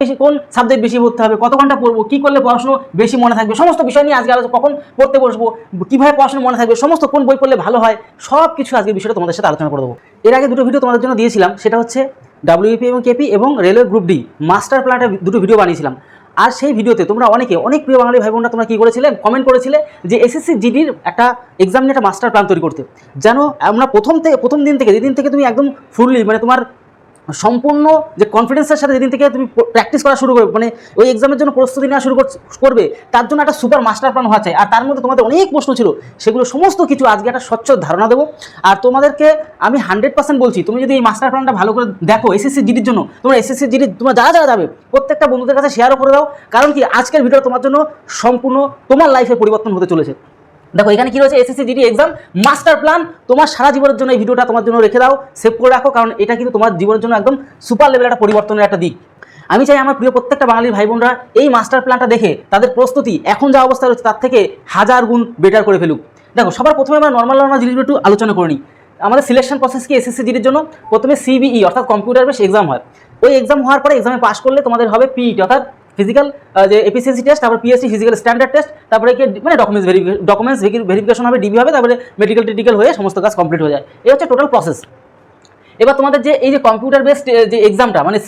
বেশি কোন সাবজেক্ট বেশি পড়তে হবে, কত ঘন্টা পড়বো, কী করলে পড়াশোনা বেশি মনে থাকবে, সমস্ত বিষয় নিয়ে আজকে আলোচনা, কখন পড়তে বসবো, কীভাবে পড়াশোনা মনে থাকবে, সমস্ত কোন বই পড়লে ভালো হয়, সব কিছু আজকের বিষয়টা তোমাদের সাথে আলোচনা করে দেবো। এর আগে দুটো ভিডিও তোমাদের জন্য দিয়েছিলাম, সেটা হচ্ছে WBP এবং KP এবং রেলওয়ে গ্রুপ ডি মাস্টার প্ল্যানের দুটো ভিডিও বানিয়েছিলাম। আর সেই ভিডিওতে তোমরা অনেক প্রিয় বাঙালি ভাই বোনরা তোমরা কী করেছিলে, কমেন্ট করেছিলে যে SSC GDর একটা এক্সাম নিয়ে একটা মাস্টার প্ল্যান তৈরি করতে। যেন আমরা প্রথম দিন থেকে, যেদিন থেকে তুমি একদম ফুললি মানে তোমার সম্পূর্ণ যে কনফিডেন্সের সাথে যেদিন থেকে তুমি প্র্যাকটিস করা শুরু করবে, মানে ওই এক্সামের জন্য প্রস্তুতি নেওয়া শুরু করবে, তার জন্য একটা সুপার মাস্টার প্ল্যান হওয়া চাই। আর তার মধ্যে তোমাদের অনেক প্রশ্ন ছিল, সেগুলো সমস্ত কিছু আজকে একটা স্বচ্ছ ধারণা দেবো। আর তোমাদেরকে আমি 100% বলছি, তুমি যদি এই মাস্টার প্ল্যানটা ভালো করে দেখো SSC GDর জন্য, তোমরা SSC GD তোমরা যারা যাবে প্রত্যেকটা বন্ধুদের কাছে শেয়ারও করে দাও। কারণ কি, আজকের ভিডিও তোমার জন্য সম্পূর্ণ তোমার লাইফে পরিবর্তন হতে চলেছে। দেখো এখানে কি রয়েছে, SSC GD exam master plan. তোমার সারা জীবনের জন্য এই ভিডিওটা তোমার জন্য রেখে দাও, সেভ করে রাখো, কারণ এটা কিন্তু তোমার জীবনের জন্য একদম সুপার লেভেল একটা পরিবর্তনের একটা দিক। আমি চাই আমার প্রিয় প্রত্যেকটা বাঙালির ভাই বোনরা এই মাস্টার প্ল্যানটা দেখে তাদের প্রস্তুতি এখন যা অবস্থা রয়েছে তার থেকে 1000 গুণ বেটার করে ফেলুক। দেখো সবার প্রথমে আমরা নর্মাল জিনিসগুলো একটু আলোচনা করে নিই। আমাদের সিলেকশন প্রসেস কি SSC GDর জন্য, প্রথমে CBE অর্থাৎ কম্পিউটার বেস এক্সাম হয়। ওই এক্সাম হওয়ার পরে এক্সামে পাস করলে তোমাদের হবে PET অর্থাৎ ফিজিক্যাল যে এফিসিয়েন্সি টেস্ট, তারপর PSC ফিজিক্যাল স্ট্যান্ডার্ড টেস্ট, তারপরে মানে ডকুমেন্টস ভেরিফিকেশন হবে, DB হবে, তারপরে মেডিকেল হয়ে সমস্ত কাজ কমপ্লিট হয়ে যায়। এই হচ্ছে টোটাল প্রসেস। এবার তোমাদের যে এই যে কম্পিউটার বেসড যে এক্সামটা মানে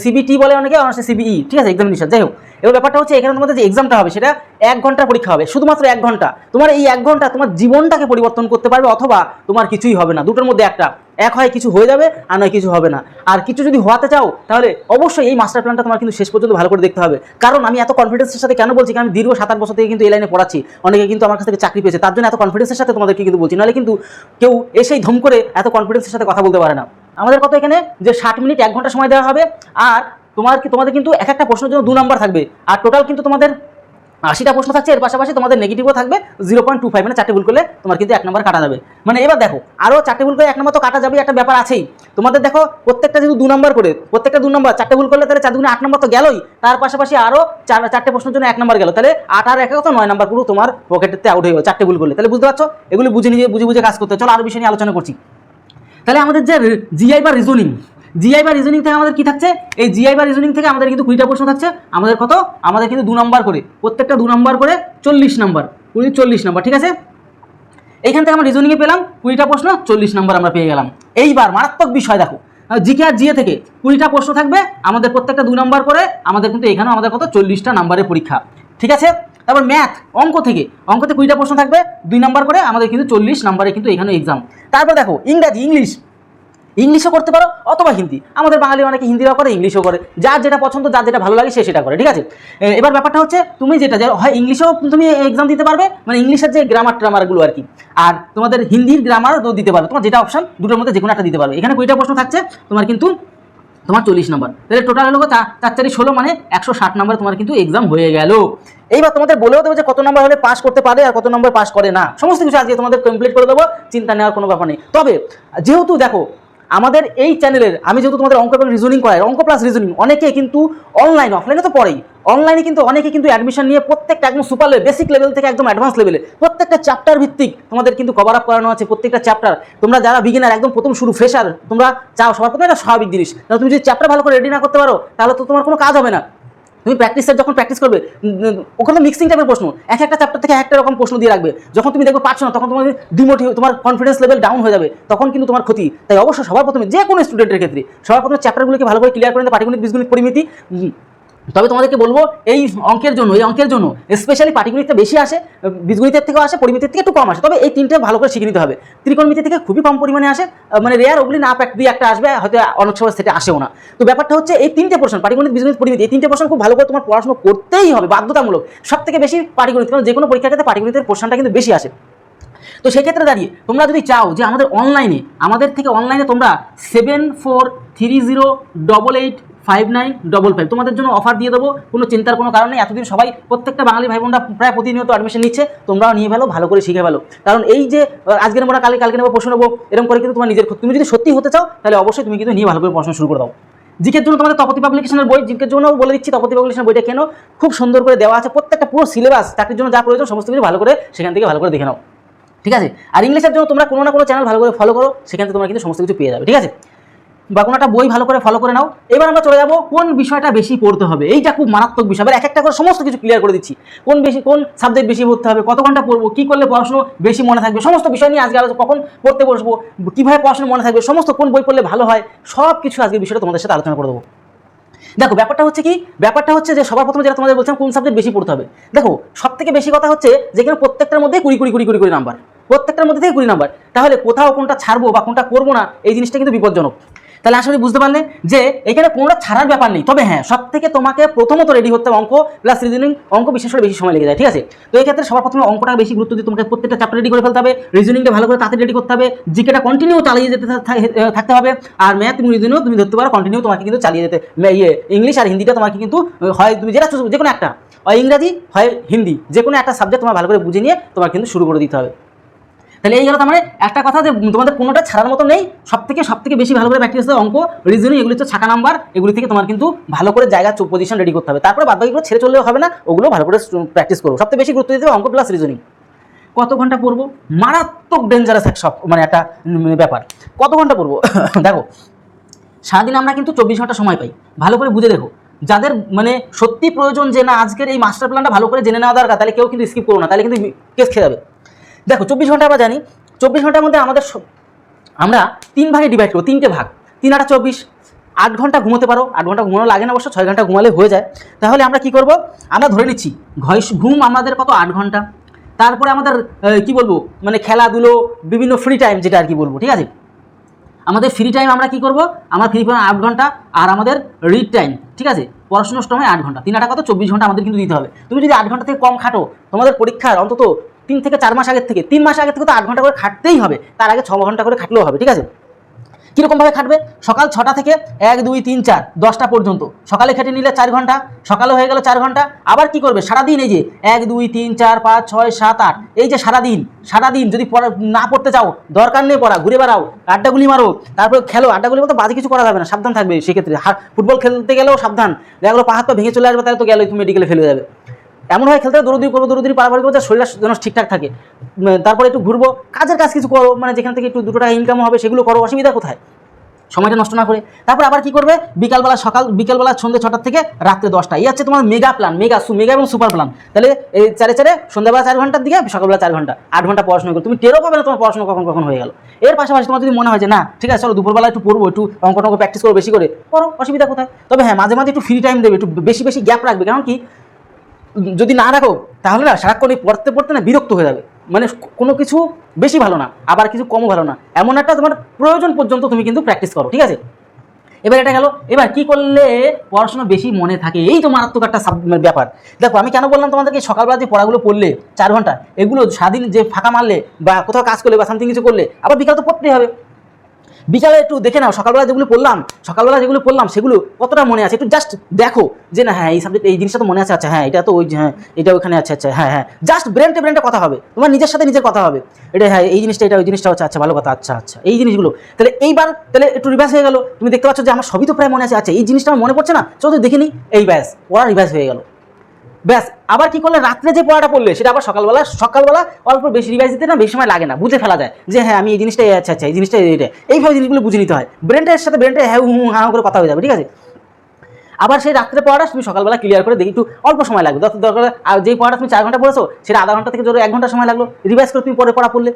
CBT বলে অনেকে, অনেকে CBE, ঠিক আছে, এক্সামিনেশন। যাই হোক, এবার ব্যাপারটা হচ্ছে এখানে তোমাদের যে এক্সামটা হবে সেটা 1 ঘন্টার পরীক্ষা হবে, শুধুমাত্র 1 ঘন্টা। তোমার এই 1 ঘন্টা তোমার জীবনটাকে পরিবর্তন করতে পারবে, অথবা তোমার কিছুই হবে না। দুটোর মধ্যে একটা, এক হয় কিছু হয়ে যাবে আর নয় কিছু হবে না। আর কিছু যদি হওয়াতে চাও তাহলে অবশ্যই এই মাস্টার প্ল্যানটা তোমার কিন্তু শেষ পর্যন্ত ভালো করে দেখতে হবে। কারণ আমি এত কনফিডেন্সের সাথে কেন বলছি, আমি দীর্ঘ 7-8 বছর থেকে কিন্তু এই লাইনে পড়াচ্ছি, অনেকে কিন্তু আমার কাছ থেকে চাকরি পেয়েছে, তার জন্য এত কনফিডেন্সের সাথে তোমাদেরকে কিন্তু বলছি, নাহলে কিন্তু কেউ এসেই ধম করে এত কনফিডেন্সের সাথে কথা বলতে পারে না। আমাদের কত এখানে যে 60 মিনিট 1 ঘন্টা সময় দেওয়া হবে। আর তোমাদের কিন্তু এক একটা প্রশ্নের জন্য 2 নাম্বার থাকবে। আর টোটাল কিন্তু তোমাদের 80টা প্রশ্ন থাকছে। এর পাশাপাশি তোমাদের নেগেটিভও থাকবে 0.25, মানে 4টে ভুল করলে তোমার কিন্তু 1 নাম্বার কাটা যাবে। মানে এবার দেখো আরও 4টে ভুল করে 1 নাম্বার তো কাটা যাবে, একটা ব্যাপার আছেই। তোমাদের দেখো প্রত্যেকটা যেহেতু 2 নাম্বার করে, প্রত্যেকটা 2 নাম্বার, 4টে ভুল করলে তাহলে 4 2 8 নাম্বার তো গেলই। তার পাশাপাশি আরও 4টে প্রশ্নের জন্য 1 নাম্বার গেল, তাহলে 8 আর 1 তো 9 নাম্বার পুরো তোমার পকেটেতে আউট হয়ে গেল 4টে ভুল করলে। তাহলে বুঝতে পারছো, এগুলো বুঝে কাজ করতে। চলো আরও বিষয় নিয়ে আলোচনা করছি। তাহলে আমাদের যে জিআই বা রিজনিং থেকে আমাদের কি থাকছে, এই জিআই বা রিজনিং থেকে আমাদের কিন্তু 20টা প্রশ্ন থাকছে। আমাদের কত, আমাদের কিন্তু 2 নাম্বার করে, প্রত্যেকটা 2 নাম্বার করে 40 নাম্বার, 40 নাম্বার, ঠিক আছে। এইখান থেকে আমরা রিজনিংয়ে পেলাম 20টা প্রশ্ন, 40 নাম্বার আমরা পেয়ে গেলাম। এইবার মারাত্মক বিষয় দেখো, জিকে আর জিএ থেকে 20টা প্রশ্ন থাকবে, আমাদের প্রত্যেকটা 2 নাম্বার করে, আমাদের কিন্তু এখানেও আমাদের কত 40টা নাম্বারের পরীক্ষা, ঠিক আছে। তারপর ম্যাথ, অঙ্কতে 20টা প্রশ্ন থাকবে, 2 নাম্বার করে, আমাদের কিন্তু 40 নাম্বারে কিন্তু এখানে এক্সাম। তারপর দেখো ইংরাজি, ইংলিশও করতে পারো অথবা হিন্দি। আমাদের বাঙালি অনেকে হিন্দিও করে, ইংলিশও করে, যার যেটা পছন্দ, যার যেটা ভালো লাগে সে সেটা করে, ঠিক আছে। এবার ব্যাপারটা হচ্ছে তুমি যেটা হয় ইংলিশেও তুমি এক্সাম দিতে পারবে, মানে ইংলিশের যে গ্রামারগুলো আর কি, আর তোমাদের হিন্দির গ্রামারও দিতে পারবে। তোমার যেটা অপশন, দুটোর মধ্যে যে কোনো একটা দিতে পারবে। এখানে 20টা প্রশ্ন থাকছে, তোমার কিন্তু 40 নাম্বার, তাহলে টোটাল হলো 4×4=16, মানে 160 নাম্বার তোমার কিন্তু এক্সাম হয়ে গেল। এইবার তোমাদের বলেও দেবো যে কত নাম্বার হলে পাস করতে পারে আর কত নাম্বার পাস করে না, সমস্ত কিছু আজকে তোমাদের কমপ্লিট করে দেবো, চিন্তা নেওয়ার কোনো ব্যাপার নেই। তবে যেহেতু দেখো আমাদের এই চ্যানেলের আমি যেহেতু তোমাদের অঙ্ক এবং রিজনিং করাই, অঙ্ক প্লাস রিজনিং, অনেকে কিন্তু অনলাইন অফলাইনে তো পড়েই, অনলাইনে কিন্তু অনেকে কিন্তু অ্যাডমিশন নিয়ে প্রত্যেকটা একদম সুপার লেভেল, বেসিক লেভেল থেকে একদম অ্যাডভান্স লেভেলে প্রত্যেকটা চ্যাপ্টার ভিত্তিক তোমাদের কিন্তু কভার আপ করানো আছে। প্রত্যেকটা চ্যাপ্টার তোমরা যারা বিগিনার, একদম প্রথম শুরু ফ্রেশার, তোমরা চাও সবার প্রথমে একটা স্বাভাবিক জিনিস, তুমি যদি চ্যাপ্টার ভালো করে রেডি না করতে পারো তাহলে তো তোমার কোনো কাজ হবে না। তুমি যখন প্র্যাকটিস করবে, ওখানে মিক্সিং টাইপের প্রশ্ন, একটা চ্যাপ্টার থেকে একটা রকম প্রশ্ন দিয়ে রাখবে। যখন তুমি দেখবে পারছো না, তখন তোমার তোমার কনফিডেন্স লেভেল ডাউন হয়ে যাবে, তখন কিন্তু তোমার ক্ষতি। তাই অবশ্যই সবার প্রথমে, যে কোনো স্টুডেন্টের ক্ষেত্রে সবার প্রথমে চ্যাপ্টারগুলোকে ভালো করে ক্লিয়ার করে নিতে, পাটিগণিত, বীজগণিত, পরিমিতি। তবে তোমাদেরকে বলবো এই অঙ্কের জন্য স্পেশালি পাটিগণিতটা বেশি আসে, বীজগণিতের থেকেও আসে, পরিমিতির থেকে একটু কম আসে, তবে এই 3টে ভালো করে শিখে নিতে হবে। ত্রিকোণমিতি থেকে খুবই কম পরিমাণে আসে, মানে রেয়ার, ওগুলি না দুই একটা আসবে, হয়তো অনেক সময় সেটা আসেও না। তো ব্যাপারটা হচ্ছে এই 3টে পোর্শন, পাটিগণিত, বীজগণিত, পরিমিতি, এই 3টে পোর্শন খুব ভালো করে তোমার পড়াশোনা করতেই হবে, বাধ্যতামূলক। সব থেকে বেশি পাটিগণিত, কারণ যে কোনো পরীক্ষার ক্ষেত্রে পাটিগণিতের পোর্শনটা কিন্তু বেশি আসে। তো সেই ক্ষেত্রে দাঁড়িয়ে তোমরা যদি চাও যে আমাদের থেকে অনলাইনে তোমরা 7430885955 তোমাদের জন্য অফার দিয়ে দেবো, কোনো চিন্তার কোনো কারণ নেই। এতদিন সবাই, প্রত্যেকটা বাঙালি ভাই বোনরা প্রায় প্রতিনিয়ত অ্যাডমিশন নিচ্ছে, তোমরাও নিয়ে ফেলো, ভালো করে শিখে ফেলো। কারণ এই যে আজকে নেবো না, কালকে নেবো, পরশু নেবো, এরকম করে কিন্তু তোমার তুমি যদি সত্যি হতে চাও তাহলে অবশ্যই তুমি কিন্তু নিয়ে ভালো করে পড়াশোনা শুরু করে দাও। জিকের জন্য তোমাদের তপতি পাবলিকেশনের বই, জিকের জন্য বলে দিচ্ছি, তপতি পাবলিকেশনের বইটা কেন, খুব সুন্দর করে দেওয়া আছে, প্রত্যেকটা পুরো সিলেবাস, চাকরির জন্য যা প্রয়োজন সমস্ত কিছু ভালো করে সেখান থেকে ভালো করে দেখে নাও, ঠিক আছে। আর ইংলিশের জন্য তোমরা কোনো না কোনো চ্যানেল ভালো করে ফলো করো, সেখান থেকে তোমরা কিন্তু সমস্ত কিছু পেয়ে যাবে, ঠিক আছে। বা কোনো একটা বই ভালো করে ফলো করে নাও। এবার আমরা চলে যাবো কোন বিষয়টা বেশি পড়তে হবে। এইটা খুব মারাত্মক বিষয়, এবার এক একটা করে সমস্ত কিছু ক্লিয়ার করে দিচ্ছি। কোন সাবজেক্ট বেশি পড়তে হবে, কত ঘন্টা পড়বো, কী করলে পড়াশোনা বেশি মনে থাকবে, সমস্ত বিষয় নিয়ে আজকে আলোচনা, কখন পড়তে বসবো, কীভাবে পড়াশোনা মনে থাকবে, সমস্ত কোন বই পড়লে ভালো হয়, সব কিছু আজকের বিষয়টা তোমাদের সাথে আলোচনা করে দেবো। দেখো ব্যাপারটা হচ্ছে যে সবার প্রথমে যেটা তোমাদের বলছিলাম কোন সাবজেক্ট বেশি পড়তে হবে। দেখো সব থেকে বেশি কথা হচ্ছে যেখানে প্রত্যেকটার মধ্যে 20 নাম্বার, প্রত্যেকটার মধ্যে থেকে 20 নাম্বার, তাহলে কোথাও কোনটা ছাড়বো বা কোনটা করবো না, এই জিনিসটা কিন্তু বিপজ্জনক। তাহলে আসলে বুঝতে পারলে যে এখানে কোনোটা ছাড়ার ব্যাপার নেই। তবে হ্যাঁ, সব থেকে তোমাকে প্রথমত রেডি হতে হবে অঙ্ক প্লাস রিজনিং। অঙ্ক বিশেষ করে বেশি সময় লেগে যায়, ঠিক আছে? তো এই ক্ষেত্রে সবার প্রথমে অঙ্কটা বেশি গুরুত্ব দিয়ে তোমাকে প্রত্যেকটা চ্যাপ্টার রেডি করে ফেলতে হবে, রিজনিংটা ভালো করে তাড়াতাড়ি রেডি করতে হবে, জিকেটা কন্টিনিউ চালিয়ে যেতে থাকতে হবে, আর ম্যাথ এবং রিজনিংও তুমি ধরতে পারো কন্টিনিউ তোমাকে কিন্তু চালিয়ে যেতে, ইংলিশ আর হিন্দিটা তোমাকে কিন্তু হয় তুমি যেটা যে কোনো একটা, হয় ইংরাজি হয় হিন্দি, যে কোনো একটা সাবজেক্ট তোমার ভালো করে বুঝে নিয়ে তোমার কিন্তু শুরু করে দিতে হবে। তাহলে এই গেল তার মানে একটা কথা যে তোমাদের কোনোটা ছাড়ার মতো নেই। সব থেকে বেশি ভালো করে প্র্যাকটিস করতে হবে অঙ্ক, রিজনিং, এগুলি হচ্ছে ছাকা নাম্বার, এগুলি থেকে তোমার কিন্তু ভালো করে জায়গা পজিশন রেডি করতে হবে। তারপরে বাদবাকিগুলো ছেড়ে চললেও হবে না, ওগুলো ভালো করে প্র্যাকটিস করো। সবথেকে বেশি গুরুত্ব দিতে হবে অঙ্ক প্লাস রিজনিং। কত ঘন্টা পড়বো, মারাত্মক ডেঞ্জারাস এক মানে একটা ব্যাপার। কত ঘন্টা পড়বো দেখো সারাদিন আমরা কিন্তু 24 ঘন্টা সময় পাই। ভালো করে বুঝে দেখো, যাদের মানে সত্যি প্রয়োজন যে না আজকের এই মাস্টার প্ল্যানটা ভালো করে জেনে নেওয়া দরকার, তাহলে কেউ কিন্তু স্কিপ করো না, তাহলে কিন্তু কেস খেয়ে যাবে। দেখো 24 ঘন্টা আমরা জানি, 24 ঘন্টার মধ্যে আমরা 3 ভাগে ডিভাইড করবো, 3টে ভাগ, 3 8 24, 8 ঘন্টা ঘুমোতে পারো। 8 ঘন্টা ঘুমানো লাগে না অবশ্য, 6 ঘন্টা ঘুমালে হয়ে যায়। তাহলে আমরা কি করব, আমরা ধরে নিচ্ছি ঘুম আমাদের কত 8 ঘন্টা। তারপরে আমাদের কি বলবো মানে খেলাধুলো, বিভিন্ন ফ্রি টাইম যেটা আর কি বলবো, ঠিক আছে? আমাদের ফ্রি টাইম আমরা কি করব, আমার ফ্রি টাইম 8 ঘন্টা, আর আমাদের রিড টাইম, ঠিক আছে, পড়াশোনার সময় 8 ঘন্টা, 3 8 কত 24 ঘন্টা আমাদের কিন্তু দিতে হবে। তুমি যদি 8 ঘন্টা থেকে কম খাটো, তোমাদের পরীক্ষার অন্তত 3 থেকে 4 মাস আগের থেকে, 3 মাস আগের থেকে তো 8 ঘন্টা করে খাটতেই হবে, তার আগে 6 ঘন্টা করে খাটলেও হবে, ঠিক আছে? কীরকমভাবে খাটবে, সকাল 6টা থেকে 1 2 3 4 10টা পর্যন্ত সকালে খেটে নিলে 4 ঘন্টা, সকালে হয়ে গেল 4 ঘন্টা। আবার কি করবে সারাদিন, এই যে 1 2 3 4 5 6 7 8, এই যে সারাদিন যদি না পড়তে চাও, দরকার নেই পড়া, ঘুরে বেড়াও, আড্ডাগুলি মারো, তারপরে খেলো। আড্ডাগুলি মতো বাজে কিছু করা যাবে না, সাবধান থাকবে সেক্ষেত্রে। ফুটবল খেলতে গেলেও সাবধান, দেখলো পা হাত পা ভেঙে চলে আসবে, তাহলে তো গেলে তুমি মেডিকেলে ফেলে যাবে। এমনভাবে খেলতে দৌড়দৌড়ি পারাপারি করতে শরীরটা যেন ঠিকঠাক থাকে। তারপরে একটু ঘুরবো, কাজ কিছু করো, মানে যেখান থেকে একটু 2 টাকা ইনকাম হবে সেগুলো করো, অসুবিধা কোথায়, সময়টা নষ্ট না করে। তারপর আবার কি করবে, বিকালবেলা সন্ধ্যে 6টা থেকে রাত্রে 10টা, এই হচ্ছে তোমার মেগা প্ল্যান, মেগা এবং সুপার প্ল্যান। তাহলে এই চারে সন্ধ্যাবেলা 4 ঘন্টার দিকে, সকালবেলা 4 ঘন্টা, 8 ঘন্টা পড়াশোনা করো, তুমি টেরও পাবে না তোমার পড়াশোনা কখন হয়ে গেল। এর পাশাপাশি তোমার যদি মনে হয় যে না ঠিক আছে চলো দুপুরবেলা একটু পড়বো, একটু অঙ্ক প্র্যাকটিস করো, বেশি করে পড়ো, অসুবিধা কোথায়। তবে হ্যাঁ, মাঝে মাঝে একটু ফ্রি টাইম দেবে, একটু বেশি গ্যাপ রাখবে, কারণ কি যদি না রাখো তাহলে না সারাক্ষণ পড়তে না বিরক্ত হয়ে যাবে, মানে কোনো কিছু বেশি ভালো না, আবার কিছু কমও ভালো না, এমন একটা তোমার প্রয়োজন পর্যন্ত তুমি কিন্তু প্র্যাকটিস করো, ঠিক আছে? এবার এটা গেল, এবার কি করলে পড়াশোনা বেশি মনে থাকে, এই তো মারাত্মক একটা ব্যাপার। দেখো আমি কেন বললাম তোমাদেরকে সকালবেলা যে পড়াগুলো পড়লে 4 ঘন্টা, এগুলো স্বাধীন যে ফাঁকা মারলে বা কোথাও কাজ করলে বা সামথিং কিছু করলে, আবার বিকাল তো পড়তেই হবে। বিকালে একটু দেখে নাও সকালবেলা যেগুলো পড়লাম সেগুলো কতটা মনে আছে, একটু জাস্ট দেখো যে না হ্যাঁ এই সাবজেক্ট এই জিনিসটা তো মনে আছে, আচ্ছা হ্যাঁ এটা তো ওই, হ্যাঁ এটা ওইখানে আছে, আচ্ছা হ্যাঁ জাস্ট ব্রেনটা কথা হবে, তোমার নিজের সাথে নিজের কথা হবে, এটা হ্যাঁ এই জিনিসটা, এটা ওই জিনিসটা হচ্ছে, আচ্ছা ভালো কথা, আচ্ছা এই জিনিসগুলো। তাহলে এইবার তাহলে একটু রিভাইজ হয়ে গেল, তুমি দেখতে পাচ্ছ যে আমার সবই তো প্রায় মনে আছে, আচ্ছা এই জিনিসটা আমার মনে পড়ছে না, চলো দেখে নিই, এই ব্যাস পড়া রিভাইজ হয়ে গেল। ব্যাস আবার কি করলে রাত্রে যে পড়াটা পড়লে সেটা আবার সকালবেলা অল্প বেশি রিভাইজ দিতে না বেশি সময় লাগে না, বুঝে ফেলা যায় যে হ্যাঁ আমি এই জিনিসটা আচ্ছা এই জিনিসটা এইভাবে জিনিসগুলো বুঝে নিতে হয়, ব্রেনটার সাথে হ্যাঁ হ্যাঁ করে কথা হয়ে যাবে, ঠিক আছে? আবার সেই রাত্রে পড়াটা তুমি সকালবেলা ক্লিয়ার করে দেখি, একটু অল্প সময় লাগবে, দরকার আর যেই পড়াটা তুমি 4 ঘন্টা পড়েছো সেটা আধা ঘন্টা থেকে ধরো 1 ঘন্টা সময় লাগলো, রিভাইজ করে তুমি পড়া পড়লে,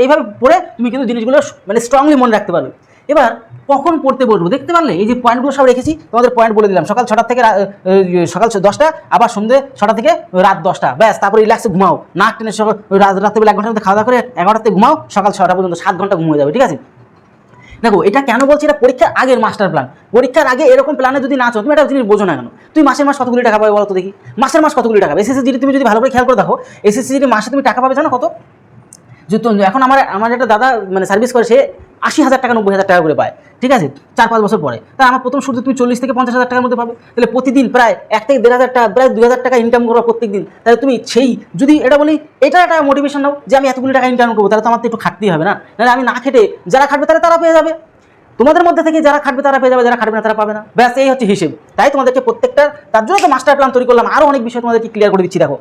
এইভাবে পড়ে তুমি কিন্তু জিনিসগুলো মানে স্ট্রংলি মনে রাখতে পারবে। এবার কখন পড়তে বসবো দেখতে পারলে, এই যে পয়েন্টগুলো সব রেখেছি, তোমাদের পয়েন্ট বলে দিলাম, সকাল 6টা থেকে সকাল 10টা, আবার সন্ধ্যে 6টা থেকে রাত 10টা, ব্যাস তারপরে রিল্যাক্সে ঘুমাও, নাক টেনে রাত্রেবেলা 1 ঘন্টার মধ্যে খাওয়া দাওয়া করে 11টা থেকে ঘুমাও, সকাল 6টা পর্যন্ত 7 ঘন্টা ঘুমিয়ে যাবে, ঠিক আছে? দেখো এটা কেন বলছি, এটা পরীক্ষার আগের মাস্টার প্ল্যান। পরীক্ষার আগে এরকম প্ল্যানে যদি না চো, তুমি একটা জিনিস বোঝো না কেন, তুমি মাসের মাস কতগুলি টাকা পাবে বলো তো দেখি, মাসের মাস কতগুলি টাকা পাবে? এসএসসি জিডি তুমি যদি ভালো করে খেয়াল করে দেখো, এসএসসি জিডি মাসে তুমি টাকা পাবে জানো কত? এখন আমার একটা দাদা মানে সার্ভিস করে, সে 80,000 টাকা 90,000 টাকা করে পায়, ঠিক আছে, 4-5 বছর পরে। তাই আমার প্রথম শুরুতে তুমি 40 থেকে 50,000 টাকার মধ্যে পাবে, তাহলে প্রতিদিন প্রায় 1 থেকে 1,500 টাকা, প্রায় 2,000 টাকা ইনকাম করবো প্রত্যেক দিন। তাহলে তুমি সেই যদি এটা বলি, এটা একটা মোটিভেশন নাও যে আমি এতগুলি টাকা ইনকাম করবো, তাহলে তো আমার তো একটু খাটতেই হবে না, নাহলে আমি না খেটে যারা খাটবে তারা পেয়ে যাবে, তোমাদের মধ্যে থেকে যারা খাটবে তারা পেয়ে যাবে, যারা খাটবে না তারা পাবে না, ব্যাস এই হচ্ছে হিসেব। তাই তোমাদেরকে প্রত্যেকটা, তার জন্য তো মাস্টার প্ল্যান তৈরি করলাম, আরও অনেক বিষয় তোমাদেরকে ক্লিয়ার করে দিচ্ছি। দেখো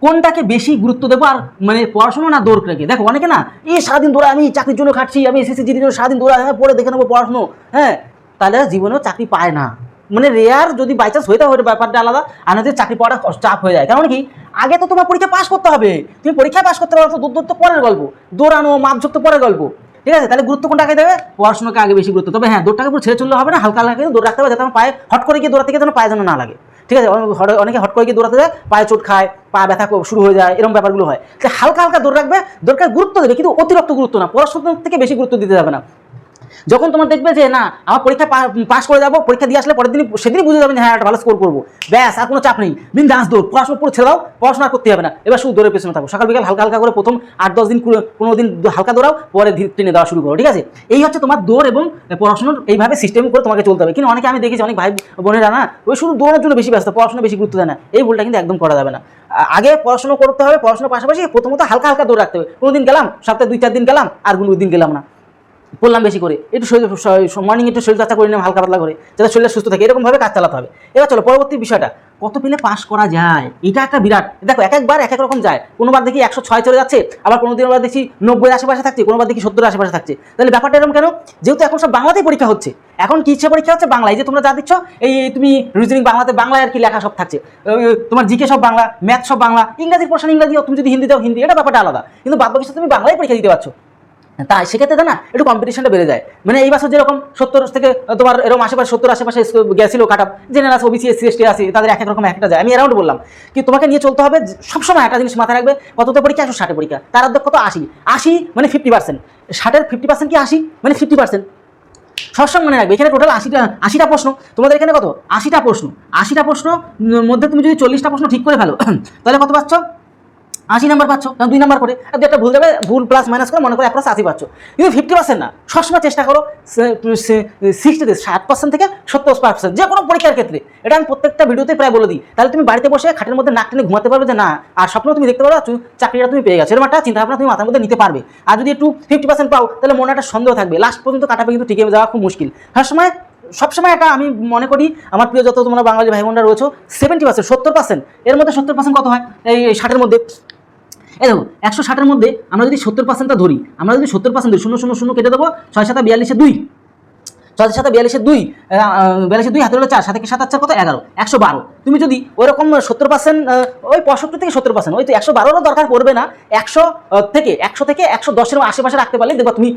কোনটাকে বেশি গুরুত্ব দেবো, আর মানে পড়াশোনা না দৌড় রেখে? দেখো অনেকে না এই সারাদিন দৌড়া, আমি চাকরির জন্য খাটছি, আমি এসএসসি জিডির জন্য সারাদিন দৌড়া, হ্যাঁ পড়ে দেখে নেবো পড়াশুনো, হ্যাঁ তাহলে জীবনেও চাকরি পায় না। মানে রেয়ার যদি বাই চান্স হয়ে থাকে ব্যাপারটা আলাদা, আর না যে চাকরি পাওয়াটা চাপ হয়ে যায়। কারণ কি, আগে তো তোমার পরীক্ষা পাস করতে হবে, তুমি পরীক্ষায় পাস করতে পারো তো দূর তো পরের গল্প, দৌড়ানো মাপঝোপ তো পরের গল্প, ঠিক আছে? তাহলে গুরুত্ব কোনটা আগে দেবে? পড়াশোনাকে আগে বেশি গুরুত্ব। তবে হ্যাঁ, দৌড়টাকে পুরো ছেড়ে চললে হবে না, হালকা হালকা দৌড় রাখতে হবে, যাতে আমার পায়ে হট করে গিয়ে দৌড়াতে গিয়ে যেন পায়ে যেন না লাগে, ঠিক আছে? অনেকে হট করে গিয়ে দৌড়াতে যায়, পায়ে চোট খায়, পা ব্যথা শুরু হয়ে যায়, এরকম ব্যাপারগুলো হয়। হালকা হালকা দৌড় রাখবে, দরকার গুরুত্ব দেবে, কিন্তু অতিরিক্ত গুরুত্ব না, পড়াশোনার থেকে বেশি গুরুত্ব দিতে যাবে না। যখন তোমার দেখবে যে না আমার পরীক্ষা পাস করে যাবো, পরীক্ষা দিয়ে আসলে পরের দিন সেদিনই বুঝে যাবেন হ্যাঁ একটা ভালো স্কোর করবো, ব্যাস আর কোনো চাপ নেই, বিন্দাস দৌড়, পড়াশোনা পুরো ছেড়ে দাও, পড়াশোনা করতে হবে না, এবার শুধু দৌড়ের পেছনে থাকো, সকাল বিকাল হালকা হালকা করে প্রথম 8-10 দিন 15 দিন হালকা দৌড়াও, পরে ধীরে টেনে দেওয়া শুরু করো, ঠিক আছে? এই হচ্ছে তোমার দৌড় এবং পড়াশোনার এইভাবে সিস্টেম করে তোমাকে চলতে হবে। কিন্তু অনেকে আমি দেখেছি অনেক ভাই বোনেরা না ওই শুধু দৌড়ানোর জন্য বেশি ব্যস্ত, পড়াশোনা বেশি গুরুত্ব দেয় না। এই ভুলটা কিন্তু একদম করা যাবে না। আগে পড়াশোনা করতে হবে, পড়াশোনার পাশাপাশি প্রথমত হালকা হালকা দৌড় রাখতে হবে। কোনো দিন গেলাম, সপ্তাহে 2-4 দিন গেলাম, আর কোনো দিন গেলাম না, পড়লাম বেশি করে, একটু মর্নিং একটু শরীর চর্চা করে নিলাম হালকা পাতলা করে, যাতে শরীরটা সুস্থ থাকে, এরকমভাবে কাজ চালাতে হবে। এবার চলো পরবর্তী বিষয়টা, কত পেলে পাস করা যায়, এটা একটা বিরাট। দেখো এক একবার এক এক রকম যায়, কোনোবার দেখি 106 চলে যাচ্ছে, আবার কোনো দিন আবার দেখি 90 আশেপাশে থাকছে, কোনোবার দেখি 70 আশেপাশে থাকছে। তাহলে ব্যাপারটা এরকম কেন? যেহেতু এখন সব বাংলাতেই পরীক্ষা হচ্ছে, এখন কি ইচ্ছে পরীক্ষা হচ্ছে বাংলায়, যে তোমরা যা দিচ্ছ এই তুমি রিজনিং বাংলাতে, বাংলায় আর কি লেখা সব থাকছে, তোমার জিকে সব বাংলা, ম্যাথ সব বাংলা, ইংরাজির পোর্শন ইংরাজি, তুমি যদি হিন্দি দাও হিন্দি, এটা ব্যাপারটা আলাদা, কিন্তু বাদ বাকি তুমি বাংলায় পরীক্ষা দিতে পারছো। তাই সেক্ষেত্রে না একটু কম্পিটিশনটা বেড়ে যায়। মানে এই বছর যেরকম 70 থেকে তোমার এরকম আশেপাশে 70 আশেপাশে গেছিল কাট আপ, জেনারেল আছে, ওবিসি, এসসি, এসটি আছে, তাদের এক এক রকম একটা যায়। আমি এরাউন্ড বললাম কি তোমাকে নিয়ে চলতে হবে সবসময়। একটা জিনিস মাথায় রাখবে, কততে পরীক্ষা? 160 পরীক্ষা, তার অর্ধেক কত? 80 মানে 50%, 60-এর 50% কি 80 মানে 50%। সবসময় মনে রাখবে এখানে টোটাল 80টা প্রশ্ন, তোমাদের এখানে কত? 80টা প্রশ্ন। 80টা প্রশ্ন মধ্যে তুমি যদি 40টা প্রশ্ন ঠিক করে ফেলো, তাহলে কত পাচ্ছ? 80 নাম্বার পাচ্ছ, 2 নাম্বার করে, আর একটা ভুল যাবে, ভুল প্লাস মাইনাস করে মনে করে অ্যাপ্রক্স 80 পাচ্ছ। কিন্তু 50% না, সবসময় চেষ্টা করো 60% থেকে 70%, যে কোনো পরীক্ষার ক্ষেত্রে। এটা আমি প্রত্যেকটা ভিডিওতে প্রায় বলে দিই। তাহলে তুমি বাড়িতে বসে খাটের মধ্যে নাক টেনে ঘুমাতে পারবে যে না, আর স্বপ্ন তুমি দেখতে পারো চাকরিটা তুমি পেয়ে গেছো, এরকম একটা চিন্তা ভাবনা তুমি মাথার মধ্যে নিতে পারবে। আর যদি একটু 50% পাও, তাহলে মনে একটা সন্দেহ থাকবে, লাস্ট পর্যন্ত কাটাবে কিন্তু টিকে যাওয়া খুব মুশকিল। সবসময় একটা আমি মনে করি, আমার প্রিয় যত তোমরা বাঙালি ভাই বোনরা রয়েছে, 70%, 70%, এর মধ্যে 70% কত হয়? এই 60-এর মধ্যে, এই দেখো 160-এর মধ্যে আমরা যদি 70%টা ধরি, আমরা যদি 70% ধরি, 0 কেটে দেবো, 6-7-42 2, 6-7-42 2, 42 হাতে হলো 4, 7 7 4 কত? 11, 112। তুমি যদি ওইরকম 70%, ওই 65 থেকে 70%, ওই তো 112-রও দরকার পড়বে না, 100 থেকে 110-এর আশেপাশে রাখতে পারলে দেখবা তুমি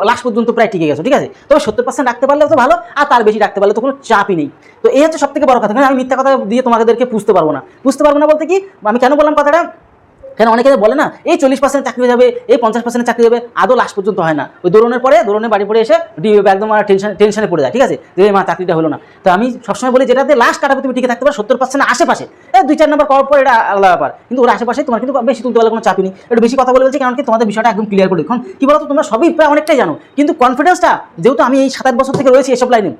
লাস্ট পর্যন্ত প্রায় টিকে গেছো, ঠিক আছে? তবে 70% রাখতে পারলে তো ভালো, আর তার বেশি রাখতে পারলে তো কোনো চাপই নেই। তো এই হচ্ছে সব থেকে বড় কথা। আমি মিথ্যা কথা দিয়ে তোমাদেরকে বুঝতে পারবো না বলতে কি, আমি কেন বললাম কথাটা, কেন অনেকে বলে না এই 40% চাকরি হয়ে যাবে, এই 50% চাকরি হবে, আদৌ লাস্ট পর্যন্ত হয় না। ওই দৌড়নের বাড়ি পড়ে এসে একদম টেনশনে পড়ে যায়, ঠিক আছে, যে মা চাকরিটা হলো না। তো আমি সবসময় বলি যেটাতে লাস্ট কাটাবে তুমি টিকে থাকতে পারো 70% আশেপাশে, 2-4 নম্বর করার পর এটা আলাদা ব্যাপার, কিন্তু ওর আশেপাশে তোমার কিন্তু বেশি তুলতে পারলে কোনো চাপই নেই। একটু বেশি কথা বলে বলছি কারণ কি তোমাদের বিষয়টা একদম ক্লিয়ার করে। এখন কি বলতো, তোমরা সবই প্রায় অনেকটাই জানো, কিন্তু কনফিডেন্সটা, যেহেতু আমি এই 7-8 বছর থেকে রয়েছি এসব লাইনে,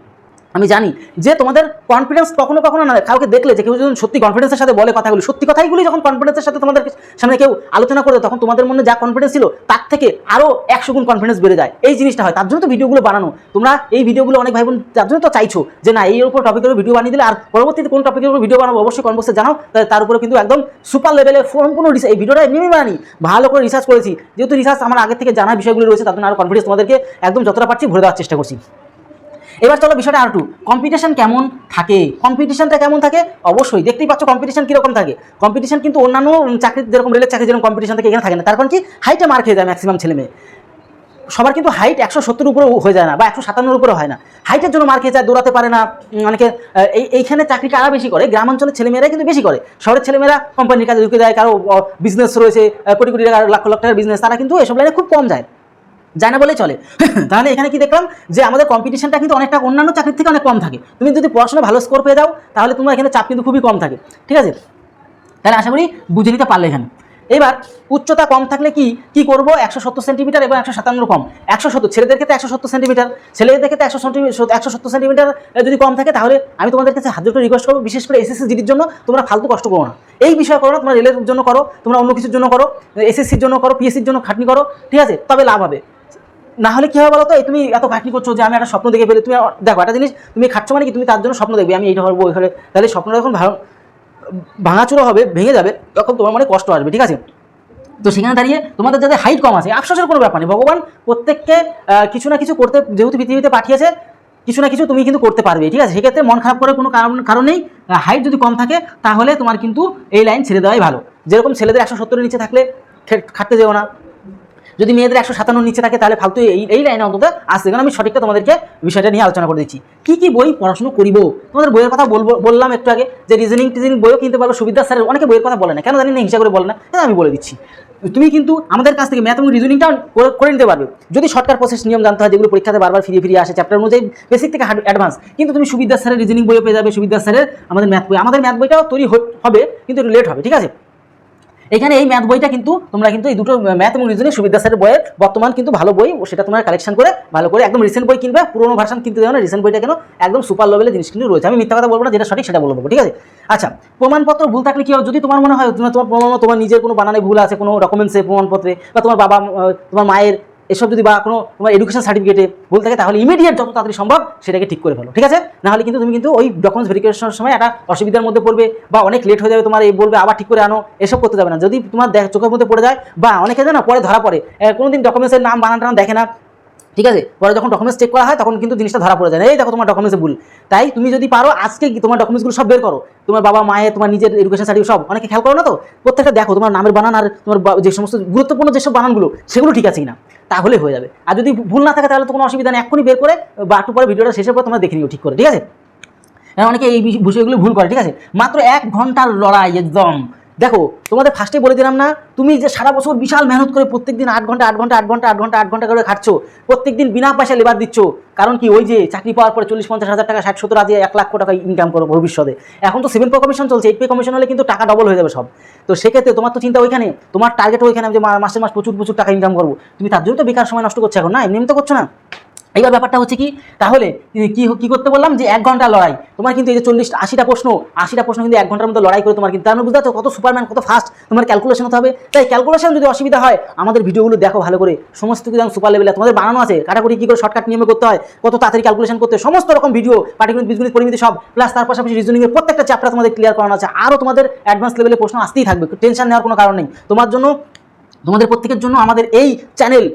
আমি জানি যে তোমাদের কনফিডেন্স কখনো কখনো না, কাউকে দেখলে যে কেউ যখন সত্যি কনফিডেন্সের সাথে বলে কথাগুলি, সত্যি কথাইগুলি যখন কনফিডেন্সের সাথে তোমাদের সামনে কেউ আলোচনা করে, তখন তোমাদের মনে যা কনফিডেন্স ছিল তার থেকে আরও 100 গুণ কনফিডেন্স বেড়ে যায়। এই জিনিসটা হয়, তার জন্য তো ভিডিওগুলো বানানো। তোমরা এই ভিডিওগুলো অনেক ভাই বোন তার জন্য তো চাইছো যে না এই উপর টপিকের ভিডিও বানিয়ে দিলে, আর পরবর্তীতে কোন টপিকের উপর ভিডিও বানাবো অবশ্যই কমেন্ট বক্সে জানাও, তার উপরে কিন্তু একদম সুপার লেভেলে সম্পূর্ণ এই ভিডিওটা এমনি বানানি, ভালো করে রিসার্চ করেছি, যেহেতু রিসার্চ আমার আগে থেকে জানা বিষয়গুলো রয়েছে, তার জন্য আরও কনফিডেন্স তোমাদেরকে একদম যতটা পারছি ভরে দেওয়ার চেষ্টা করছি। এবার চলো বিষয়টা আর একটু, কম্পিটিশন কেমন থাকে? কম্পিটিশনটা কেমন থাকে অবশ্যই দেখতেই পাচ্ছ, কম্পিটিশন কীরকম থাকে। কম্পিটিশন কিন্তু অন্যান্য চাকরির যেরকম রেলের চাকরি যেরকম কম্পিটিশন থাকে, এখানে থাকে না। তার কারণ কি, হাইটে মার খেয়ে যায় ম্যাক্সিমাম ছেলে মেয়ে। সবার কিন্তু হাইট 170 উপরে হয়ে যায় না, বা 157 উপরে হয় না, হাইটের জন্য মার খেয়ে যায়, দৌড়াতে পারে না অনেকে। এইখানে চাকরিটা আরও বেশি করে গ্রামাঞ্চলের ছেলেমেয়েরা কিন্তু বেশি করে, শহরের ছেলেমেয়েরা কোম্পানির কাজে ঢুকে যায়, কারো বিজনেস রয়েছে, কোটি কোটি টাকা লাখ লাখ টাকার বিজনেস, তারা কিন্তু এসব লাইনে খুব কম যায় না বলেই চলে। তাহলে এখানে কি দেখলাম যে আমাদের কম্পিটিশনটা কিন্তু অনেকটা অন্যান্য চাকরির থেকে অনেক কম থাকে। তুমি যদি পড়াশোনা ভালো স্কোর পেয়ে যাও, তাহলে তোমার এখানে চাপ কিন্তু খুবই কম থাকে, ঠিক আছে? তাহলে আশা করি বুঝে নিতে পারলে এখানে। এবার উচ্চতা কম থাকলে কি করবো? 170 সেন্টিমিটার এবং 157 কম। 170 ছেলেদের ক্ষেত্রে 170 সেন্টিমিটার, ছেলেদের ক্ষেত্রে 170 সেন্টিমিটার যদি কম থাকে, তাহলে আমি তোমাদের কাছে হাত জোড় রিকোয়েস্ট করবো, বিশেষ করে এসএসসি জিডির জন্য তোমরা ফালতু কষ্ট করো না, এই বিষয় করো না, তোমরা রেলের জন্য করো, তোমরা অন্য কিছুর জন্য করো, এসএসসির জন্য করো, পিএসসির জন্য খাটনি করো, ঠিক আছে? তবে লাভ হবে। না হলে কী হবে বলো তো, তুমি এত খাটনি করছো যে আমি একটা স্বপ্ন দেখে ফেলে, তুমি দেখো একটা জিনিস, তুমি খাটছো মানে কি, তুমি তার জন্য স্বপ্ন দেখবে আমি এইটা করবো ওইখানে, তাহলে স্বপ্নটা যখন ভালো ভাঙাচুরো হবে, ভেঙে যাবে, তখন তোমার মনে কষ্ট আসবে, ঠিক আছে। তো সেখানে দাঁড়িয়ে তোমাদের যাদের হাইট কম আছে, আফসোসের কোনো ব্যাপার নেই, ভগবান প্রত্যেককে কিছু না কিছু করতে যেহেতু পৃথিবীতে পাঠিয়েছে, কিছু না কিছু তুমি কিন্তু করতে পারবে, ঠিক আছে। সেক্ষেত্রে মন খারাপ করার কোনো কারণ নেই। হাইট যদি কম থাকে তাহলে তোমার কিন্তু এই লাইন ছেড়ে দেওয়াই ভালো। যেরকম ছেলেদের 170-এর নিচে থাকলে খাটতে যেও না, যদি মেয়েদের 157 নিচে থাকে তাহলে ফালতু এই লাইনে অন্তত আসছে। কারণ আমি সঠিকটা তোমাদেরকে বিষয়টা নিয়ে আলোচনা করে দিচ্ছি। কী বই পড়াশুনো করিব, তোমাদের বইয়ের কথা বললাম একটু আগে, যে রিজনিং বইও কিনতে পারবো। সুবিধা স্যারের অনেকে বইয়ের কথা বলে না, কেন জানি না, হিসাব করে বলে না, আমি বলে দিচ্ছি। তুমি কিন্তু আমাদের কাছ থেকে ম্যাথ এবং রিজনিংটা করে নিতে পারবে যদি শর্টকাট প্রসেস নিয়ম জানতে হয়, যেগুলো পরীক্ষাতে বারবার ফিরিয়ে আসে চ্যাপ্টার অনুযায়ী, বেসিক থেকে অ্যাডভান্স। কিন্তু তুমি সুবিধা স্যারের রিজনিং বইও পেয়ে যাবে, সুবিধা স্যারের আমাদের ম্যাথ বইটাও তৈরি হবে, কিন্তু একটু লেট হবে, ঠিক আছে। এখানে এই ম্যাথ বইটা কিন্তু তোমরা কিন্তু এই দুটো ম্যাথ এবং রিজনিং সুবিধা স্যারের বইয়ের বর্তমান কিন্তু ভালো বই, সেটা তোমরা কালেকশন করে ভালো করে একদম রিসেন্ট বই কিনবে, পুরোনো ভার্সন কিনতে দেবে না, রিসেন্ট বইটা কেন একদম সুপার লেভেলের জিনিস কিন্তু রয়েছে। আমি মিথ্যা কথা বলবো না, যেটা সঠিক সেটা বলবো, ঠিক আছে। আচ্ছা, প্রমাণপত্র ভুল থাকলে কি হবে, যদি তোমার মনে হয় তোমার নিজের কোনো বানানে ভুল আছে কোনো ডকুমেন্টসে, প্রমাণপত্রে, বা তোমার বাবা তোমার মায়ের এসব যদি বা কোনো তোমার এডুকেশন সার্টিফিকেটে ভুল থাকে, তাহলে ইমিডিয়েট যত তাড়াতাড়ি সম্ভব সেটাকে ঠিক করে ফেলো, ঠিক আছে। নাহলে কিন্তু তুমি কিন্তু ওই ডকুমেন্টস ভেরিফিকেশনের সময় একটা অসুবিধার মধ্যে পড়বে, বা অনেক লেট হয়ে যাবে, তোমার এই বলবে আবার ঠিক করে আনো, এসব করতে যাবে না। যদি তোমার চোখের মধ্যে পড়ে যায়, বা অনেকে জানো পরে ধরা পড়ে, কোনোদিন ডকুমেন্টসের নাম বানান দেখে না, ঠিক আছে, পরে যখন ডকুমেন্টস চেক করা হয় তখন কিন্তু জিনিসটা ধরা পড়ে যায়, এই দেখো তোমার ডকুমেন্টসে ভুল। তাই তুমি যদি পারো আজকে তোমার ডকুমেন্টসগুলো সব বের করো, তোমার বাবা মায়ের, তোমার নিজের এডুকেশন সার্টিফিকেট সব, অনেকে খেয়াল করো না তো, প্রত্যেকটা দেখো তোমার নামের বানান আর তোমার যে সমস্ত গুরুত্বপূর্ণ যেসব বানানগুলো সেগুলো ঠিক আছে কিনা, তাহলে হয়ে যাবে। আর যদি ভুল না থাকে তাহলে তো কোনো অসুবিধা নেই, এক্ষুনি বের করে বা একটু পরে ভিডিওটা শেষের পর তোমরা দেখে নিও ঠিক করে, ঠিক আছে। অনেকে এই বিষয়গুলো ভুল করে, ঠিক আছে। মাত্র 1 ঘন্টার লড়াই একদম। দেখো তোমাদের ফার্স্টে বলে দিলাম না, তুমি যে সারা বছর বিশাল মেহনত করে প্রত্যেকদিন 8 ঘন্টা করে খাচ্ছ, প্রত্যেকদিন বিনা পয়সা লেবার দিচ্ছ, কারণ কি ওই যে চাকরি পাওয়ার পরে 40-50 হাজার টাকা, 60-70 আজ 1 লাখ টাকা ইনকাম করো ভবিষ্যতে। এখন তো 7 পে কমিশন চলছে, 8 পে কমিশন হলে কিন্তু টাকা ডবল হয়ে যাবে সব। তো সেক্ষেত্রে তোমার তো চিন্তা ওইখানে, তোমার টার্গেট ওইখানে যে মাসে মাস প্রচুর টাকা ইনকাম করবো, তুমি তার জন্য তো বেকার সময় নষ্ট করছো এখন, না এমনি তো করছো না। এইবার ব্যাপারটা হচ্ছে কি, তাহলে কি করতে বললাম, যে 1 ঘন্টা লড়াই। তোমার কিন্তু এই যে 40-80টা প্রশ্ন কিন্তু 1 ঘন্টার মধ্যে লড়াই করে তোমার কিন্তু, তার বুঝতে পারছো কত সুপারম্যান, কত ফাস্ট তোমার ক্যালকুলেশন হতে হবে। তাই ক্যালকুলেশন যদি অসুবিধা হয়, আমাদের ভিডিওগুলো দেখো ভালো করে, সমস্ত কিছু যেমন সুপার লেভেলে তোমাদের বানানো আছে, কাটাকুটি কী করে শর্টকাট নিয়মে করতে হয়, কত তাড়াতাড়ি ক্যালকুলেশন করতে হয়, সমস্ত রকম ভিডিও, পাটিগণিত, বীজগণিত, পরিমিতি সব, প্লাস তার পাশাপাশি রিজনিংয়ের প্রত্যেকটা চ্যাপ্টার তোমাদের ক্লিয়ার করানো আছে। আরও তোমাদের অ্যাডভান্স লেভেলে প্রশ্ন আসতেই থাকবে, টেনশন নেওয়ার কোনো কারণ নেই। তোমাদের প্রত্যেকের জন্য আমাদের এই চ্যানেল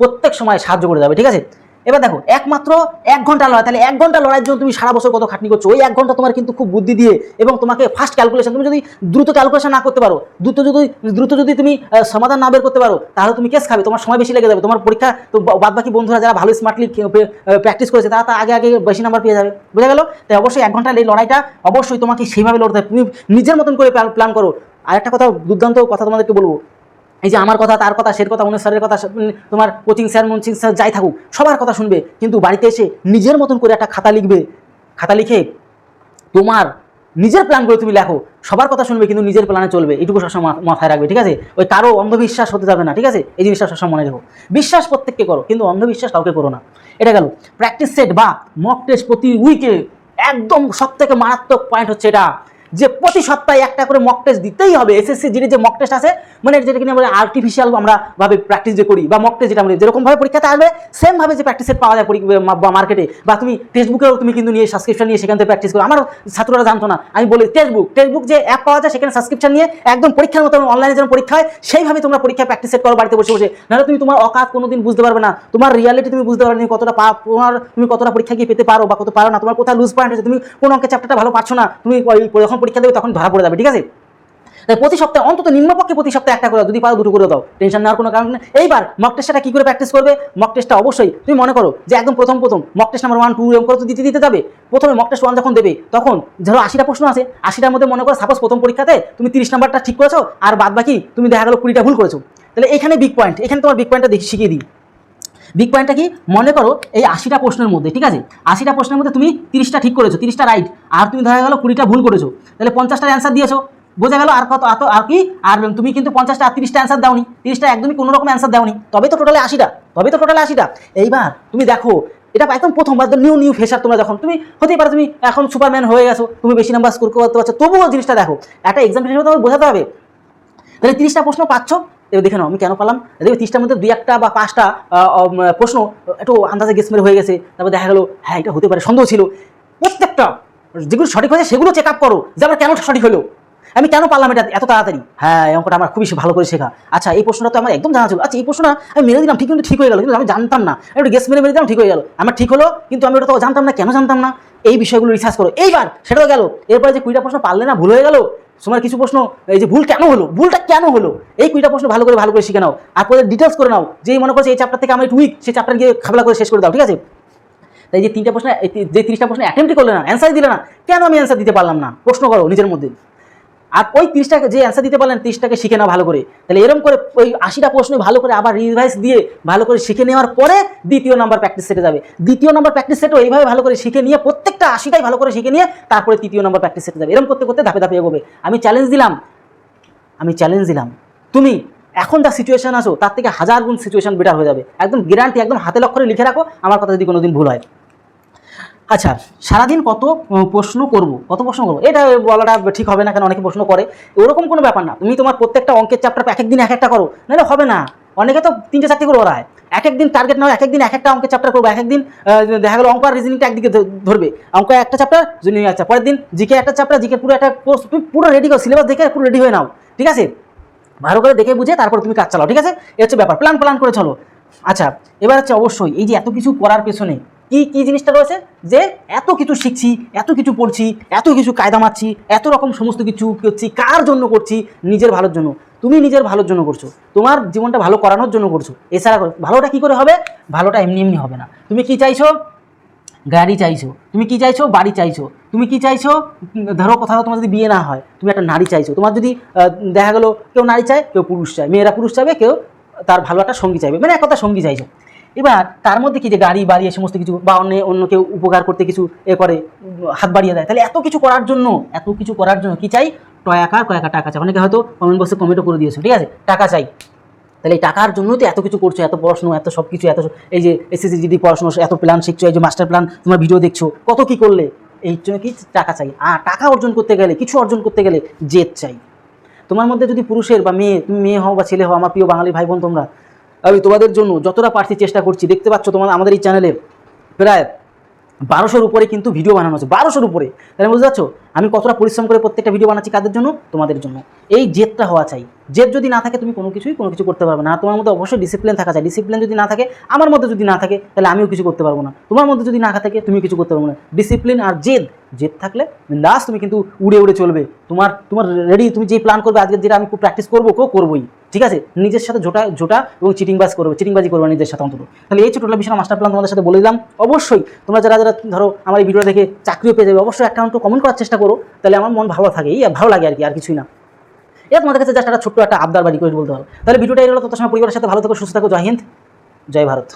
প্রত্যেক সময় সাহায্য করে যাবে, ঠিক আছে। এবার দেখো, একমাত্র 1 ঘন্টা লড়াই, তাহলে 1 ঘন্টা লড়াইয়ের জন্য তুমি সারা বছর কত খাটনি করছো, ওই 1 ঘন্টা তোমার কিন্তু খুব বুদ্ধি দিয়ে এবং তোমাকে ফাস্ট ক্যালকুলেশন, তুমি যদি দ্রুত ক্যালকুলেশন না করতে পারো, দ্রুত যদি তুমি সমাধান না বের করতে পারো, তাহলে তুমি কেস খাবে, তোমার সময় বেশি লেগে যাবে, তোমার পরীক্ষা তো বাদবাকি বন্ধুরা যারা ভালো স্মার্টলি প্র্যাকটিস করেছে তারা আগে বেশি নাম্বার পেয়ে যাবে, বুঝা গেল। তাই অবশ্যই 1 ঘন্টার এই লড়াইটা অবশ্যই তোমাকে সেইভাবে লড়তে হবে, তুমি নিজের মতন করে প্ল্যান করো। আর একটা কথা, দুর্দান্ত কথা তোমাদেরকে বলবো, এই যে আমার কথা, তার কথা, সের কথা, অন্য স্যারের কথা, তোমার কোচিং স্যার, মনচিং স্যার যাই থাকুক সবার কথা শুনবে, কিন্তু বাড়িতে এসে নিজের মতন করে একটা খাতা লিখবে, খাতা লিখে তোমার নিজের প্ল্যান করে তুমি লেখো, সবার কথা শুনবে কিন্তু নিজের প্ল্যানে চলবে, এইটুকু সবসময় মাথায় রাখবে, ঠিক আছে। ওই কারো অন্ধবিশ্বাস হতে যাবে না, ঠিক আছে, এই জিনিসটা সবসময় মনে রেখো। বিশ্বাস প্রত্যেককে করো, কিন্তু অন্ধবিশ্বাস কাউকে করো না। এটা গেল প্র্যাকটিস সেট বা মক টেস্ট প্রতি উইকে। একদম সবথেকে মারাত্মক পয়েন্ট হচ্ছে এটা, যে প্রতি সপ্তাহে একটা করে মক টেস্ট দিতেই হবে। এসএসসি জিডি যে মক টেস্ট আছে, মানে যেটা কিনা আমরা আর্টিফিশিয়াল আমরা ভাবে প্র্যাকটিস যে করি, বা মক টেস্ট যেটা আমরা যেরকমভাবে পরীক্ষাতে আসবে সেমভাবে যে প্র্যাকটিস সেট পাওয়া যায় বা মার্কেটে, বা তুমি টেক্সট বুকেও তুমি কিন্তু নিয়ে সাবস্ক্রিপশন নিয়ে সেখান থেকে প্র্যাকটিস করো। আমার ছাত্ররা জানতো না, আমি বলি টেক্সট বুক যে অ্যাপ পাওয়া যায় সেখানে সাবস্ক্রিপশন নিয়ে একদম পরীক্ষার মতো অনলাইনে যেমন পরীক্ষা হয় সেইভাবে তোমরা পরীক্ষা প্র্যাকটিস সেট করো বাড়িতে বসে বসে, নাহলে তুমি তোমার অকাত কোনোদিন বুঝতে পারবে না, তোমার রিয়ালিটি তুমি বুঝতে পারবে না, তুমি কতটা পরীক্ষা গিয়ে পেতে পারো বা কত পারো না, তোমার কোথায় লুজ পয়েন্ট হচ্ছে, তুমি কোন অঙ্কের চ্যাপ্টারটা ভালো পারছো না, তুমি যখন পরীক্ষা দেবে তখন ধরা পড়ে যাবে, ঠিক আছে। তাই প্রতি সপ্তাহে অন্তত নিম্নপক্ষে প্রতি সপ্তাহে একটা করে, যদি পারো 2টো করে দাও, টেনশন নেওয়ার কোনো কারণ নেই। এইবার মক টেস্টটা কী করে প্র্যাকটিস করবে, মক টেস্টটা অবশ্যই তুমি মনে করো যে একদম প্রথম মক টেস্ট নাম্বার 1, 2 এরকম করে তো দিতে যাবে। প্রথমে মক টেস্ট 1 যখন দেবে, তখন ধরো 80টা প্রশ্ন আছে, 80টার মধ্যে মনে করো সাপোজ প্রথম পরীক্ষাতে তুমি 30 নাম্বারটা ঠিক করেছো, আর বাদ বাকি তুমি দেখা গেলো 20টা ভুল করেছো। তাহলে এখানে বিগ পয়েন্ট, এখানে তোমার বিগ পয়েন্টটা শিখিয়ে দিই। বিগ পয়েন্টটা কি, মনে করো এই 80টা প্রশ্নের মধ্যে, ঠিক আছে, 80টা প্রশ্নের মধ্যে তুমি 30টা ঠিক করেছো, 30টা রাইট, আর তুমি দেখা গেলো 20টা ভুল করেছো, তাহলে 50টার অ্যান্সার দিয়েছো, বোঝা গেল। আর কত আর কি, আর তুমি কিন্তু 50টা আর 30টা অ্যান্সার দাওনি, 30টা একদমই কোনো রকম অ্যান্সার দাওনি, তবে তো টোটালে 80টা। এইবার তুমি দেখো, এটা একদম প্রথমবার নিউ ফ্রেশার, তোমরা যখন তুমি হতেই পারো তুমি এখন সুপারম্যান হয়ে গেছো, তুমি বেশি নাম্বার স্কোর করতে পারছো, তবুও জিনিসটা দেখো একটা এক্সাম হিসেবে তোমাকে বোঝাতে হবে। তাহলে 30টা প্রশ্ন পাচ্ছ, এবার দেখে নাও আমি কেন পেলাম, দেখবে 30টার মধ্যে 2-1টা বা 5টা প্রশ্ন একটু আন্দাজে গেস মেরে হয়ে গেছে, তারপর দেখা গেলো হ্যাঁ এটা হতে পারে, সন্দেহ ছিল, প্রত্যেকটা যেগুলো সঠিক হয়েছে সেগুলো চেক আপ করো যে আমার কেন সঠিক হলো, আমি কেন পারলাম এটা এত তাড়াতাড়ি। হ্যাঁ, এই অঙ্কটা আমার খুবই ভালো করে শেখা। আচ্ছা, এই প্রশ্নটা তো আমার একদম জানা ছিল। আচ্ছা, এই প্রশ্নটা আমি মেরে দিলাম, ঠিক কিন্তু ঠিক হয়ে গেল, কিন্তু আমি জানতাম না, একটু গেস মেরে দিলাম, ঠিক হয়ে গেল, আমার ঠিক হলো, কিন্তু আমি ওটা তো জানতাম না, কেন জানতাম না? এই বিষয়গুলো রিসার্চ করো। এইবার সেটাও গেল, এরপরে যে 20টা প্রশ্ন পারলে না, ভুল হয়ে গেল, তোমার কিছু প্রশ্ন এই যে ভুল কেন হলো, ভুলটা কেন হলো, এই 20টা প্রশ্ন ভালো করে শিখে নাও, আর পরে ডিটেলস করে নাও, যেই মনে করছে এই চ্যাপ্টার থেকে আমি একটু উইক, সেই চ্যাপ্টার গিয়ে খাবলা করে শেষ করে দাও, ঠিক আছে? তাই যে 3টা প্রশ্ন, যে 30টা প্রশ্ন অ্যাটেম্পটই করলে না, অ্যান্সার দিলে না, কেন আমি অ্যান্সার দিতে পারলাম না, প্রশ্ন করো নিজের মধ্যে। আর ওই 30টাকে যে অ্যান্সার দিতে পারলেন, 30টাকে শিখে নাও ভালো করে। তাহলে এরকম করে ওই 80টা প্রশ্ন ভালো করে আবার রিভাইজ দিয়ে ভালো করে শিখে নেওয়ার পরে দ্বিতীয় নাম্বার প্র্যাকটিস সেটে যাবে। দ্বিতীয় নাম্বার প্র্যাকটিস সেটও এইভাবে ভালো করে শিখে নিয়ে, প্রত্যেকটা 80টাই ভালো করে শিখে নিয়ে তারপরে তৃতীয় নাম্বার প্র্যাকটিস সেটে যাবে। এরকম করতে করতে ধাপে ধাপে এগোবে। আমি চ্যালেঞ্জ দিলাম, তুমি এখন যা সিচুয়েশন আছো তার থেকে 1000 গুণ সিচুয়েশন বেটার হয়ে যাবে। একদম গ্যারান্টি, একদম হাতে লক্ষ্য করে লিখে রাখো, আমার কথা যদি কোনোদিন ভুল হয়। আচ্ছা, সারাদিন কত প্রশ্ন করব, এটা বলাটা ঠিক হবে না, কেন অনেকে প্রশ্ন করে, ওরকম কোনো ব্যাপার না। তুমি তোমার প্রত্যেকটা অঙ্কের চ্যাপ্টার এক একদিন এক একটা করো, নাহলে হবে না। অনেকে তো 3টে 4টে করে ওরায়, এক একদিন টার্গেট নাও, এক একদিন এক একটা অঙ্কের চ্যাপ্টার করবো, এক একদিন দেখা গেলো অঙ্ক আর রিজনিংটা একদিকে ধরবে, অঙ্ক একটা চ্যাপ্টার, জুনিয়র আচ্ছা, পরের দিন জিকে একটা চ্যাপ্টার, জিকে পুরো একটা কোর্স, তুমি পুরো রেডি করো, সিলেবাস দেখে পুরো রেডি হয়ে নাও, ঠিক আছে? ভালো করে দেখে বুঝে তারপর তুমি কাজ চালাও, ঠিক আছে? এ হচ্ছে ব্যাপার, প্ল্যান করে চলো। আচ্ছা, এবার হচ্ছে অবশ্যই এই যে এত কিছু করার পেছনে কি জিনিসটা রয়েছে, যে এত কিছু শিখছি, এত কিছু পড়ছি, এত কিছু কায়দা মারছি, এত রকম সমস্ত কিছু করছি, কার জন্য করছি? নিজের ভালোর জন্য। তুমি নিজের ভালোর জন্য করছো, তোমার জীবনটা ভালো করানোর জন্য করছো। এছাড়া ভালোটা কি করে হবে? ভালোটা এমনি হবে না। তুমি কি চাইছো? গাড়ি চাইছো, তুমি কি চাইছো? বাড়ি চাইছো, তুমি কি চাইছো? ধরো কোথাও তোমার যদি বিয়ে না হয়, তুমি একটা নারী চাইছো, তোমার যদি দেখা গেলো কেউ নারী চায়, কেউ পুরুষ চায়, মেয়েরা পুরুষ চাইবে, কেউ তার ভালো একটা সঙ্গী চাইবে, মানে এক কথা সঙ্গী চাইছো। এবার তার মধ্যে কি যে গাড়ি বাড়ি এই সমস্ত কিছু, বা অন্য কেউ উপকার করতে কিছু করে হাত বাড়িয়ে দেয়, তাহলে এত কিছু করার জন্য কি চাই? কয়েকা টাকা চাই। অনেকে হয়তো কমেন্ট বক্সে কমেন্টও করে দিয়েছো, ঠিক আছে? টাকা চাই। তাহলে এই টাকার জন্যই তো এত কিছু করছো, এত পড়াশোনা, এত সব কিছু, এত এই যে এসএসসি জিডি পড়াশোনা, এত প্ল্যান শিখছো, এই যে মাস্টার প্ল্যান, তোমার ভিডিও দেখছো, কত কি করলে, এই জন্য কি টাকা চাই। আর টাকা অর্জন করতে গেলে, কিছু অর্জন করতে গেলে জেদ চাই। তোমার মধ্যে যদি পুরুষের বা তুমি মেয়ে হও বা ছেলে হও, আমার প্রিয় বাঙালি ভাই বোন, তোমরা, আমি তোমাদের জন্য যতটা পারছি চেষ্টা করছি। দেখতে পাচ্ছ আমাদের এই চ্যানেলে প্রায় 1200-র উপরে কিন্তু ভিডিও বানানো আছে, 1200-র উপরে। তাহলে বুঝতে পারছো আমি কতটা পরিশ্রম করে প্রত্যেকটা ভিডিও বানাচ্ছি, কাদের জন্য? তোমাদের জন্য। এই জেদটা হওয়া চাই। জেদ যদি না থাকে, তুমি কোনো কিছু করতে পারবে না। তোমার মধ্যে অবশ্যই ডিসিপ্লিন থাকা চাই। ডিসিপ্লিন যদি না থাকে, আমার মধ্যে যদি না থাকে, তাহলে আমিও কিছু করতে পারবো না। তোমার মধ্যে যদি না থাকে, তুমি কিছু করতে পারবো না। ডিসিপ্লিন আর জেদ থাকলে বিন্দাস তুমি কিন্তু উড়ে চলবে। তোমার রেডি, তুমি যেই প্ল্যান করবে আজকে, যেটা আমি প্র্যাকটিস করবো, করবোই, ঠিক আছে? নিজের সাথে জোটা এবং চিটিংবাজি করবে নিজের সাথে অন্তত। তাহলে এই ছোট্ট বিষয় মাস্টার প্ল্যান তোমাদের সাথে বলে দিলাম। অবশ্যই তোমরা যারা ধরো আমার এই ভিডিওটা দেখে চাকরিও পেয়ে যাবে, অবশ্যই একটা কমেন্ট করার চেষ্টা করো, তাহলে আমার মন ভালো থাকে, ভালো লাগে আর কিছুই না। এটা তোমাদের কাছে জাস্ট একটা ছোট্ট একটা আবদার বা রিকোয়েস্ট বলতে পারো। তাহলে ভিডিওটা এলো, তত সময় পরিবারের সাথে ভালো থেকো, সুস্থ থাকো। জয় হিন্দ, জয় ভারত।